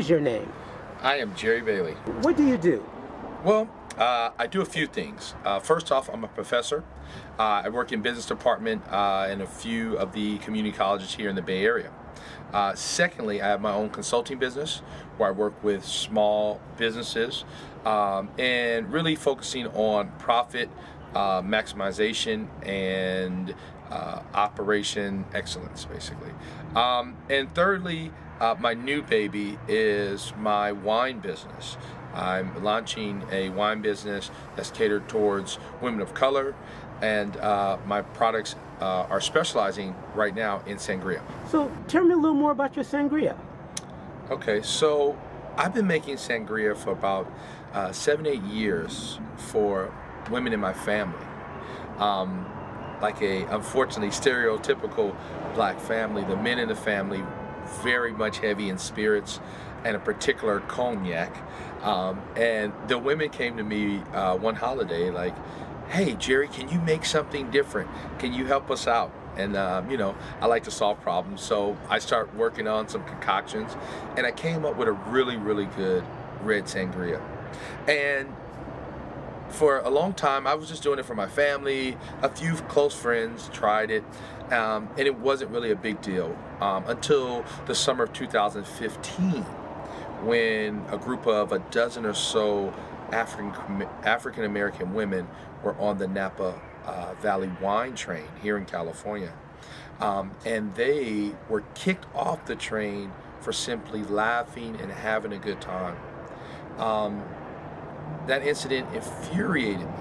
is your name? I am Jerry Bailey. What do you do? Well, I do a few things. First off, I'm a professor. I work in business department in a few of the community colleges here in the Bay Area. Secondly, I have my own consulting business where I work with small businesses and really focusing on profit maximization and operation excellence, basically. And thirdly, my new baby is my wine business. I'm launching a wine business that's catered towards women of color, and my products are specializing right now in sangria. So tell me a little more about your sangria. Okay, so I've been making sangria for about 7-8 years for women in my family. Like a, unfortunately, stereotypical black family, the men in the family very much heavy in spirits and a particular cognac. And the women came to me one holiday like, hey, Jerry, can you make something different? Can you help us out? And, I like to solve problems. So I start working on some concoctions, and I came up with a really, really good red sangria. And for a long time, I was just doing it for my family. A few close friends tried it, and it wasn't really a big deal until the summer of 2015, when a group of a dozen or so African American women were on the Napa Valley wine train here in California. And they were kicked off the train for simply laughing and having a good time. That incident infuriated me.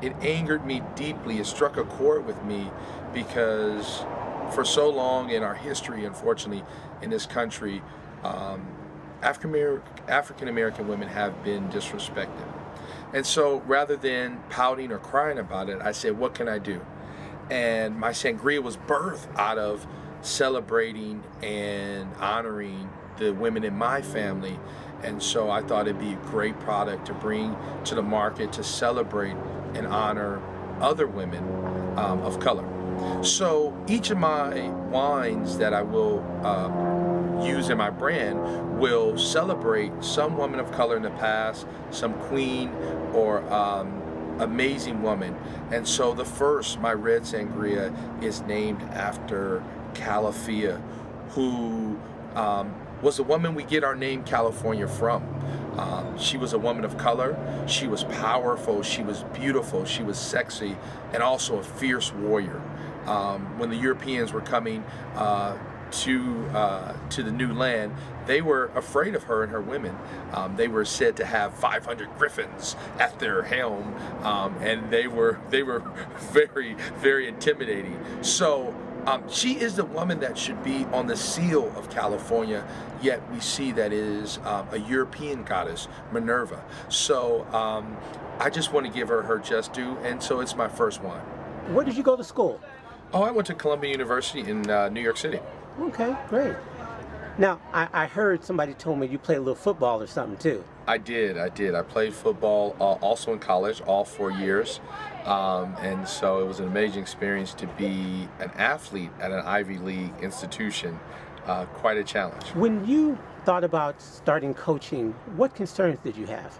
It angered me deeply. It struck a chord with me because for so long in our history, unfortunately, in this country, African American women have been disrespected. And so rather than pouting or crying about it, I said, what can I do? And my sangria was birthed out of celebrating and honoring the women in my family. And so I thought it'd be a great product to bring to the market to celebrate and honor other women of color. So each of my wines that I will use in my brand will celebrate some woman of color in the past, some queen or amazing woman. And so the first, my red sangria, is named after Calafia, who was the woman we get our name California from. She was a woman of color. She was powerful. She was beautiful. She was sexy, and also a fierce warrior. When the Europeans were coming to the new land, they were afraid of her and her women. They were said to have 500 griffins at their helm, and they were very, very intimidating. So she is the woman that should be on the seal of California, yet we see that it is a European goddess, Minerva. So I just want to give her just due, and so it's my first wine. Where did you go to school? Oh, I went to Columbia University in New York City. Okay, great. Now, I heard somebody told me you played a little football or something too. I did. I played football also in college, all 4 years. And so it was an amazing experience to be an athlete at an Ivy League institution. Quite a challenge. When you thought about starting coaching, what concerns did you have?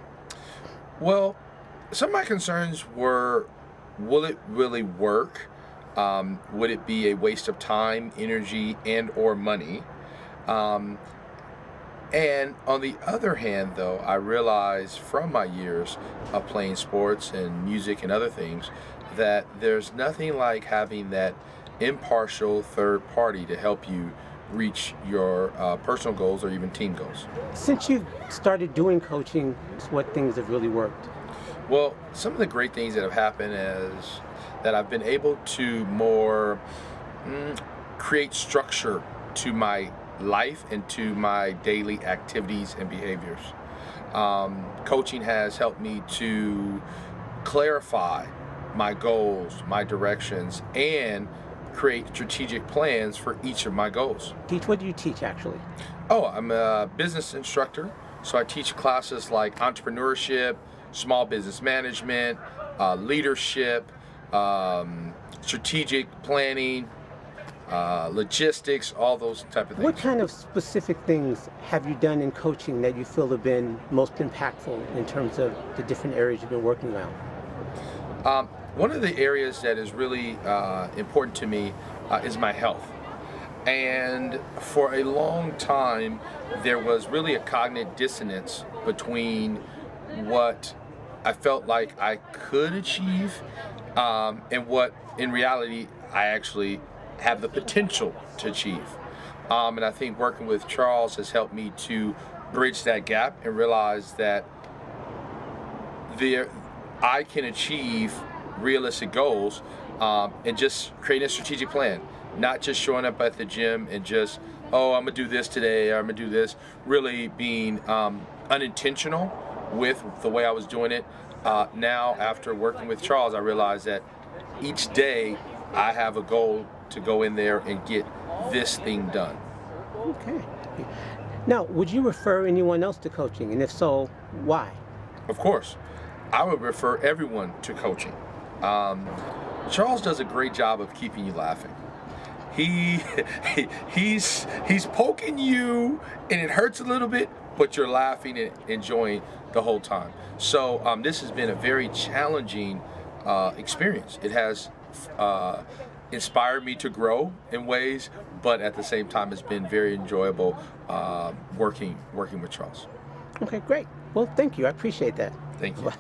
Well, some of my concerns were, will it really work? Would it be a waste of time, energy, and or money? And on the other hand, though, I realized from my years of playing sports and music and other things that there's nothing like having that impartial third party to help you reach your personal goals or even team goals. Since you've started doing coaching, what things have really worked? Well, some of the great things that have happened is that I've been able to more create structure to my life and to my daily activities and behaviors. Coaching has helped me to clarify my goals, my directions, and create strategic plans for each of my goals. What do you teach actually? Oh, I'm a business instructor, so I teach classes like entrepreneurship, small business management, leadership, strategic planning, logistics, all those type of things. What kind of specific things have you done in coaching that you feel have been most impactful in terms of the different areas you've been working on? One of the areas that is really important to me is my health. And for a long time, there was really a cognitive dissonance between what I felt like I could achieve and what in reality I actually have the potential to achieve. And I think working with Charles has helped me to bridge that gap and realize that I can achieve realistic goals and just creating a strategic plan, not just showing up at the gym and just, oh, I'm gonna do this today, or I'm gonna do this, really being unintentional with the way I was doing it. Now, after working with Charles, I realized that each day I have a goal to go in there and get this thing done. Okay. Now, would you refer anyone else to coaching? And if so, why? Of course. I would refer everyone to coaching. Charles does a great job of keeping you laughing. He's poking you and it hurts a little bit, but you're laughing and enjoying the whole time. So this has been a very challenging experience. It has inspired me to grow in ways, but at the same time it's been very enjoyable working with Charles. Okay, great. Well, thank you. I appreciate that. Thank you.